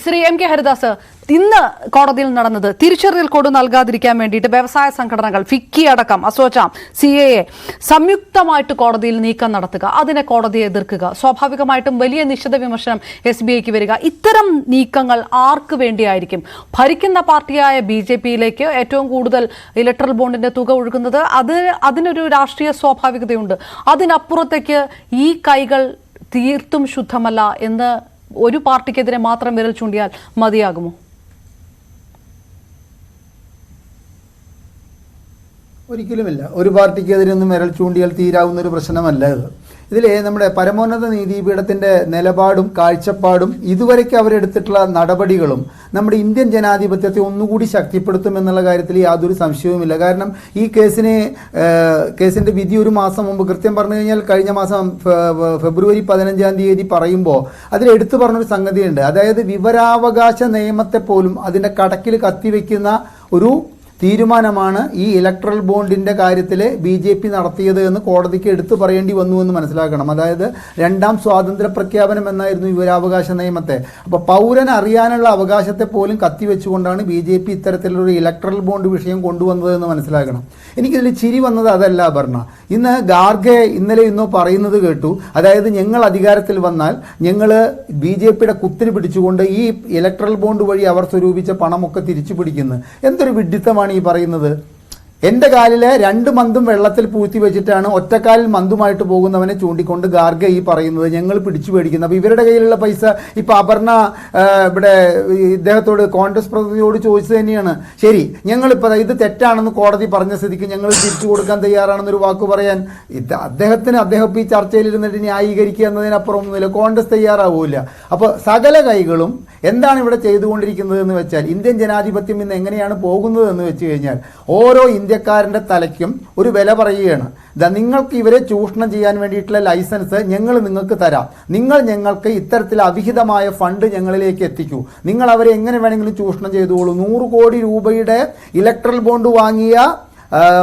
Shri M K Haridas, ഇന്ന് കോടതിയിൽ നടന്നത് തിരിച്ചറിയൽ കോഡ് നൽകാതിരിക്കാൻ വേണ്ടിയിട്ട് വ്യവസായ സംഘടനകൾ ഫിക്കി അടക്കം അസോചാം CAA സംയുക്തമായിട്ട് കോടതിയിൽ നീക്കം നടത്തുക, അതിനെ കോടതിയെ എതിർക്കുക, സ്വാഭാവികമായിട്ടും വലിയ നിശ്ചിത വിമർശനം SBIക്ക് വരിക. ഇത്തരം നീക്കങ്ങൾ ആർക്ക് വേണ്ടിയായിരിക്കും? ഭരിക്കുന്ന പാർട്ടിയായ BJPയിലേക്ക് ഏറ്റവും കൂടുതൽ ഇലക്ട്രൽ ബോണ്ടിന്റെ തുക ഒഴുകുന്നത്, അതിനൊരു രാഷ്ട്രീയ സ്വാഭാവികതയുണ്ട്. അതിനപ്പുറത്തേക്ക് ഈ കൈകൾ തീർത്തും ശുദ്ധമല്ല എന്ന് ഒരു പാർട്ടിക്കെതിരെ മാത്രം വിരൽ ചൂണ്ടിയാൽ മതിയാകുമോ? ഒരിക്കലുമില്ല. ഒരു പാർട്ടിക്കെതിരെ ഒന്നും വിരൽ ചൂണ്ടിയാൽ തീരാവുന്ന ഒരു പ്രശ്നമല്ല ഇത്. ഇതിലെ നമ്മുടെ പരമോന്നത നീതിപീഠത്തിൻ്റെ നിലപാടും കാഴ്ചപ്പാടും ഇതുവരെയ്ക്ക് അവരെടുത്തിട്ടുള്ള നടപടികളും നമ്മുടെ ഇന്ത്യൻ ജനാധിപത്യത്തെ ഒന്നുകൂടി ശക്തിപ്പെടുത്തുമെന്നുള്ള കാര്യത്തിൽ യാതൊരു സംശയവുമില്ല. കാരണം ഈ കേസിൻ്റെ വിധി ഒരു മാസം മുമ്പ്, കൃത്യം പറഞ്ഞു കഴിഞ്ഞാൽ കഴിഞ്ഞ മാസം ഫെബ്രുവരി 15-ാം തീയതി പറയുമ്പോൾ അതിലെടുത്തു പറഞ്ഞൊരു സംഗതിയുണ്ട്. അതായത് വിവരാവകാശ നിയമത്തെ പോലും അതിൻ്റെ കടക്കിൽ കത്തിവെക്കുന്ന ഒരു തീരുമാനമാണ് ഈ ഇലക്ട്രൽ ബോണ്ടിൻ്റെ കാര്യത്തിൽ BJP നടത്തിയത് എന്ന് കോടതിക്ക് എടുത്തു പറയേണ്ടി വന്നു എന്ന് മനസ്സിലാക്കണം. അതായത് രണ്ടാം സ്വാതന്ത്ര്യ പ്രഖ്യാപനം എന്നായിരുന്നു വിവരാവകാശ നിയമത്തെ. അപ്പോൾ പൗരൻ അറിയാനുള്ള അവകാശത്തെ പോലും കത്തിവെച്ചുകൊണ്ടാണ് BJP ഇത്തരത്തിലൊരു ഇലക്ട്രൽ ബോണ്ട് വിഷയം കൊണ്ടുവന്നതെന്ന് മനസ്സിലാക്കണം. എനിക്കിതിൽ ചിരി വന്നത് അതല്ല അപർണ. ഇന്ന് ഗാർഗെ ഇന്നോ പറയുന്നത് കേട്ടു. അതായത് ഞങ്ങൾ അധികാരത്തിൽ വന്നാൽ ഞങ്ങൾ BJPയുടെ കുത്തിന് പിടിച്ചുകൊണ്ട് ഈ ഇലക്ട്രൽ ബോണ്ട് വഴി അവർ സ്വരൂപിച്ച പണമൊക്കെ തിരിച്ചു പിടിക്കുന്നു. എന്തൊരു വിഡ്ഢിത്തമാണ് ഈ പറയുന്നത്. എൻ്റെ കാലിലെ 2 മന്തും വെള്ളത്തിൽ പൂഴ്ത്തി വെച്ചിട്ടാണ് ഒറ്റക്കാലിൽ മന്തുമായിട്ട് പോകുന്നവനെ ചൂണ്ടിക്കൊണ്ട് ഗാർഗെ ഈ പറയുന്നത് ഞങ്ങൾ പിടിച്ചു മേടിക്കുന്നത്. അപ്പോൾ ഇവരുടെ കയ്യിലുള്ള പൈസ ഇപ്പോൾ അപർണ ഇവിടെ ഇദ്ദേഹത്തോട്, കോൺഗ്രസ് പ്രതിനിധിയോട് ചോദിച്ചത് തന്നെയാണ്. ശരി, ഞങ്ങളിപ്പോൾ ഇത് തെറ്റാണെന്ന് കോടതി പറഞ്ഞ സ്ഥിതിക്ക് ഞങ്ങൾ തിരിച്ചു കൊടുക്കാൻ തയ്യാറാണെന്നൊരു വാക്ക് പറയാൻ അദ്ദേഹം ഇപ്പോൾ ഈ ചർച്ചയിലിരുന്നിട്ട് ന്യായീകരിക്കുക എന്നതിനപ്പുറം ഒന്നുമില്ല. കോൺഗ്രസ് തയ്യാറാവില്ല. അപ്പോൾ സകല കൈകളും എന്താണ് ഇവിടെ ചെയ്തുകൊണ്ടിരിക്കുന്നത് എന്ന് വെച്ചാൽ, ഇന്ത്യൻ ജനാധിപത്യം ഇന്ന് എങ്ങനെയാണ് പോകുന്നത് എന്ന് വെച്ച് കഴിഞ്ഞാൽ, ഓരോ ഇന്ത്യക്കാരൻ്റെ തലയ്ക്കും ഒരു വില പറയുകയാണ്. നിങ്ങൾക്ക് ഇവരെ ചൂഷണം ചെയ്യാൻ വേണ്ടിയിട്ടുള്ള ലൈസൻസ് ഞങ്ങൾ നിങ്ങൾക്ക് തരാം, നിങ്ങൾ ഞങ്ങൾക്ക് ഇത്തരത്തിൽ അവിഹിതമായ ഫണ്ട് ഞങ്ങളിലേക്ക് എത്തിക്കൂ, നിങ്ങൾ അവരെ എങ്ങനെ വേണമെങ്കിലും ചൂഷണം ചെയ്തോളൂ. 100 കോടി രൂപയുടെ ഇലക്ട്രൽ ബോണ്ട് വാങ്ങിയ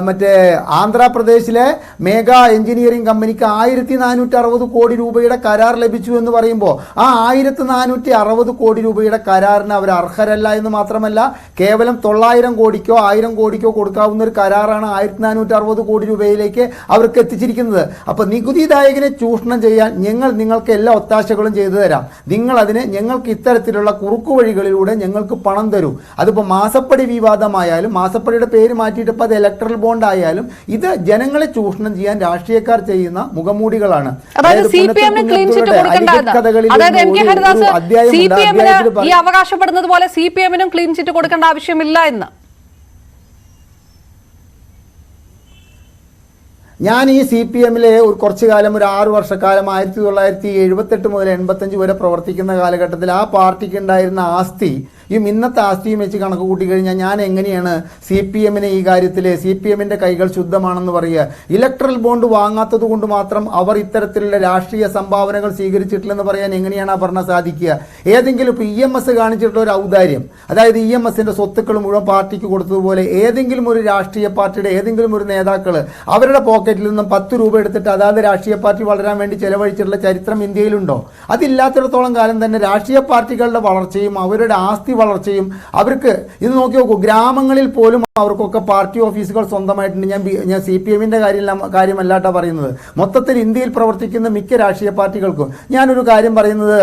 മറ്റേ ആന്ധ്രാപ്രദേശിലെ മേഗാ എഞ്ചിനീയറിംഗ് കമ്പനിക്ക് 1460 കോടി രൂപയുടെ കരാർ ലഭിച്ചു എന്ന് പറയുമ്പോൾ ആ 1460 കോടി രൂപയുടെ കരാറിന് അവർ അർഹരല്ല എന്ന് മാത്രമല്ല, കേവലം 900 കോടിക്കോ 1000 കോടിക്കോ കൊടുക്കാവുന്ന ഒരു കരാറാണ് 1460 കോടി രൂപയിലേക്ക് അവർക്ക് എത്തിച്ചിരിക്കുന്നത്. അപ്പോൾ നികുതിദായകനെ ചൂഷണം ചെയ്യാൻ ഞങ്ങൾ നിങ്ങൾക്ക് എല്ലാ ഒത്താശകളും ചെയ്തു തരാം, നിങ്ങൾ അതിന് ഞങ്ങൾക്ക് ഇത്തരത്തിലുള്ള കുറുക്കു വഴികളിലൂടെ ഞങ്ങൾക്ക് പണം തരൂ. അതിപ്പോൾ മാസപ്പടി വിവാദമായാലും, മാസപ്പടിയുടെ പേര് മാറ്റിയിട്ട് ഇപ്പോൾ അത് ഇലക്ട്രൽ ബോണ്ട് ആയാലും, ഇത് ജനങ്ങളെ ചൂഷണം ചെയ്യാൻ രാഷ്ട്രീയക്കാർ ചെയ്യുന്ന മുഖമൂടികളാണ്. ഈ അവകാശപ്പെടുന്നത് പോലെ CPM-നും ക്ലീൻ ചിറ്റ് കൊടുക്കേണ്ട ആവശ്യമില്ല എന്ന് ഞാൻ ഈ CPM-ലെ കുറച്ചു കാലം, ഒരു 6 വർഷക്കാലം 1978 മുതൽ 85 വരെ പ്രവർത്തിക്കുന്ന കാലഘട്ടത്തിൽ ആ പാർട്ടിക്ക് ഉണ്ടായിരുന്ന ആസ്തി ഇന്നത്തെ ആസ്തിയും വെച്ച് കണക്ക് കൂട്ടിക്കഴിഞ്ഞാൽ ഞാൻ എങ്ങനെയാണ് CPM-നെ ഈ കാര്യത്തിൽ CPM-ൻ്റെ കൈകൾ ശുദ്ധമാണെന്ന് പറയുക? ഇലക്ട്രൽ ബോണ്ട് വാങ്ങാത്തത് കൊണ്ട് മാത്രം അവർ ഇത്തരത്തിലുള്ള രാഷ്ട്രീയ സംഭാവനകൾ സ്വീകരിച്ചിട്ടില്ലെന്ന് പറയാൻ എങ്ങനെയാണ് പറഞ്ഞാൽ സാധിക്കുക? ഏതെങ്കിലും ഇപ്പോൾ EMS കാണിച്ചിട്ടുള്ള ഒരു ഔദാര്യം, അതായത് EMS-ൻ്റെ സ്വത്തുക്കൾ മുഴുവൻ പാർട്ടിക്ക് കൊടുത്തതുപോലെ ഏതെങ്കിലും ഒരു രാഷ്ട്രീയ പാർട്ടിയുടെ ഏതെങ്കിലും ഒരു നേതാക്കൾ അവരുടെ പോക്കറ്റിൽ നിന്നും 10 രൂപ എടുത്തിട്ട് അതാത് രാഷ്ട്രീയ പാർട്ടി വളരാൻ വേണ്ടി ചെലവഴിച്ചിട്ടുള്ള ചരിത്രം ഇന്ത്യയിലുണ്ടോ? അതില്ലാത്തിടത്തോളം കാലം തന്നെ രാഷ്ട്രീയ പാർട്ടികളുടെ വളർച്ചയും അവരുടെ ആസ്തി വളർച്ചയും അവർക്ക്, ഇത് നോക്കി നോക്കൂ, ഗ്രാമങ്ങളിൽ പോലും അവർക്കൊക്കെ പാർട്ടി ഓഫീസുകൾ സ്വന്തമായിട്ടുണ്ട്. ഞാൻ CPM-ൻ്റെ കാര്യമല്ലാട്ടാ പറയുന്നത്, മൊത്തത്തിൽ ഇന്ത്യയിൽ പ്രവർത്തിക്കുന്ന മിക്ക രാഷ്ട്രീയ പാർട്ടികൾക്കും. ഞാനൊരു കാര്യം പറയുന്നത്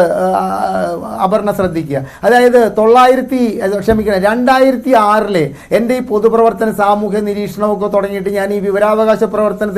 അപർണ ശ്രദ്ധിക്കുക. അതായത് 2006 എൻ്റെ ഈ പൊതുപ്രവർത്തന സാമൂഹ്യ നിരീക്ഷണമൊക്കെ തുടങ്ങിയിട്ട് ഞാൻ ഈ വിവരാവകാശ പ്രവർത്തനത്തിൽ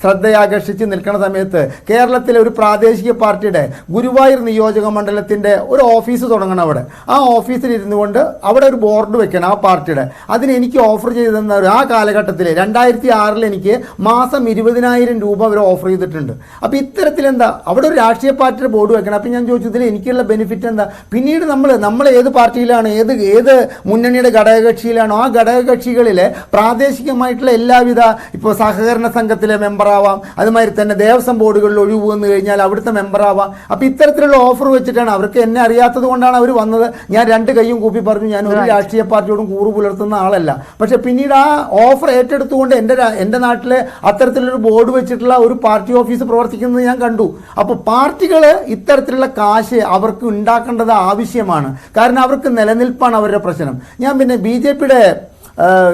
ശ്രദ്ധയാകർഷിച്ച് നിൽക്കുന്ന സമയത്ത് കേരളത്തിലെ ഒരു പ്രാദേശിക പാർട്ടിയുടെ ഗുരുവായൂർ നിയോജക മണ്ഡലത്തിൻ്റെ ഒരു ഓഫീസ് തുടങ്ങണം. അവിടെ ആ ഓഫീസിൽ ഇരുന്നു കൊണ്ട് അവിടെ ഒരു ബോർഡ് വെക്കണം ആ പാർട്ടിയുടെ. അതിന് എനിക്ക് ഓഫർ ചെയ്തെന്ന ആ കാലഘട്ടത്തിൽ 2006 എനിക്ക് മാസം 20,000 രൂപ അവർ ഓഫർ ചെയ്തിട്ടുണ്ട്. അപ്പോൾ ഇത്തരത്തിൽ എന്താ അവിടെ ഒരു രാഷ്ട്രീയ പാർട്ടിയുടെ ബോർഡ് വെക്കണം. അപ്പം ഞാൻ ചോദിച്ചു, ഇതിൽ എനിക്കുള്ള ബെനിഫിറ്റ് എന്താ? പിന്നീട് നമ്മൾ ഏത് പാർട്ടിയിലാണ്, ഏത് മുന്നണിയുടെ ഘടകകക്ഷിയിലാണോ ആ ഘടകകക്ഷികളിലെ പ്രാദേശികമായിട്ടുള്ള എല്ലാവിധ, ഇപ്പോൾ സഹകരണ സംഘത്തിലെ മെമ്പറാവാം, അതുമാതിരി തന്നെ ദേവസ്വം ബോർഡുകളിൽ ഒഴിവ് വന്നു കഴിഞ്ഞാൽ അവിടുത്തെ മെമ്പറാവാം. അപ്പോൾ ഇത്തരത്തിലുള്ള ഓഫർ വെച്ചിട്ടാണ്, അവർക്ക് എന്നെ അറിയാത്തത് കൊണ്ടാണ് അവർ വന്നത്. ഞാൻ രണ്ട് കൈയും കൂപ്പി പറഞ്ഞു ഞാൻ ഒരു രാഷ്ട്രീയ പാർട്ടിയോടും കൂറു പുലർത്തുന്ന ആളല്ല. പക്ഷെ പിന്നീട് ആ ഓഫർ ഏറ്റെടുത്തുകൊണ്ട് എൻ്റെ നാട്ടിലെ അത്തരത്തിലൊരു ബോർഡ് വെച്ചിട്ടുള്ള ഒരു പാർട്ടി ഓഫീസ് പ്രവർത്തിക്കുന്നത് ഞാൻ കണ്ടു. അപ്പോൾ പാർട്ടികൾ ഇത്തരത്തിലുള്ള കാശ് അവർക്ക് ഉണ്ടാക്കേണ്ടത് ആവശ്യമാണ്. കാരണം അവർക്ക് നിലനിൽപ്പാണ് അവരുടെ പ്രശ്നം. ഞാൻ പിന്നെ BJPയുടെ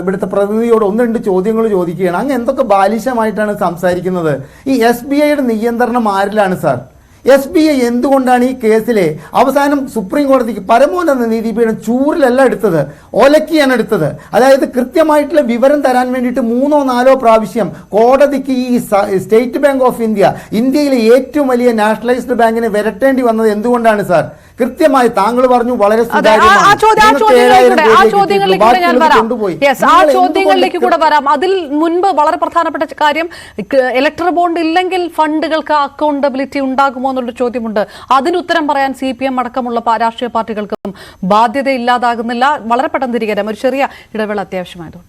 ഇവിടുത്തെ പ്രതിനിധിയോട് 1-2 ചോദ്യങ്ങൾ ചോദിക്കുകയാണ്. അങ്ങ് എന്തൊക്കെ ബാലിശമായിട്ടാണ് സംസാരിക്കുന്നത്? ഈ SBIയുടെ നിയന്ത്രണം ആരിലാണ് സാർ? SBI എന്തുകൊണ്ടാണ് ഈ കേസിലെ അവസാനം സുപ്രീം കോടതിക്ക് പരമോന്നത നീതിപീഠം ചൂരിലല്ല എടുത്തത്, ഒലക്കിയാണ് എടുത്തത്. അതായത് കൃത്യമായിട്ടുള്ള വിവരം തരാൻ വേണ്ടിയിട്ട് 3-4 പ്രാവശ്യം കോടതിക്ക് ഈ സ്റ്റേറ്റ് ബാങ്ക് ഓഫ് ഇന്ത്യയിലെ ഏറ്റവും വലിയ നാഷണലൈസ്ഡ് ബാങ്കിനെ വരട്ടേണ്ടി വന്നത് എന്തുകൊണ്ടാണ് സാർ? കൃത്യമായി താങ്കൾ പറഞ്ഞു വളരെ ചോദ്യങ്ങളിലേക്ക് കൂടെ വരാം. അതിൽ മുൻപ് വളരെ പ്രധാനപ്പെട്ട കാര്യം, ഇലക്ട്രൽ ബോണ്ട് ഇല്ലെങ്കിൽ ഫണ്ടുകൾക്ക് അക്കൗണ്ടബിലിറ്റി ഉണ്ടാകുമോ എന്നുള്ള ചോദ്യമുണ്ട്. അതിന് ഉത്തരം പറയാൻ CPM അടക്കമുള്ള രാഷ്ട്രീയ പാർട്ടികൾക്കും ബാധ്യത ഇല്ലാതാകുന്നില്ല. വളരെ പെട്ടെന്ന് തിരികെ ഒരു ചെറിയ ഇടവേള അത്യാവശ്യമായതുകൊണ്ട്.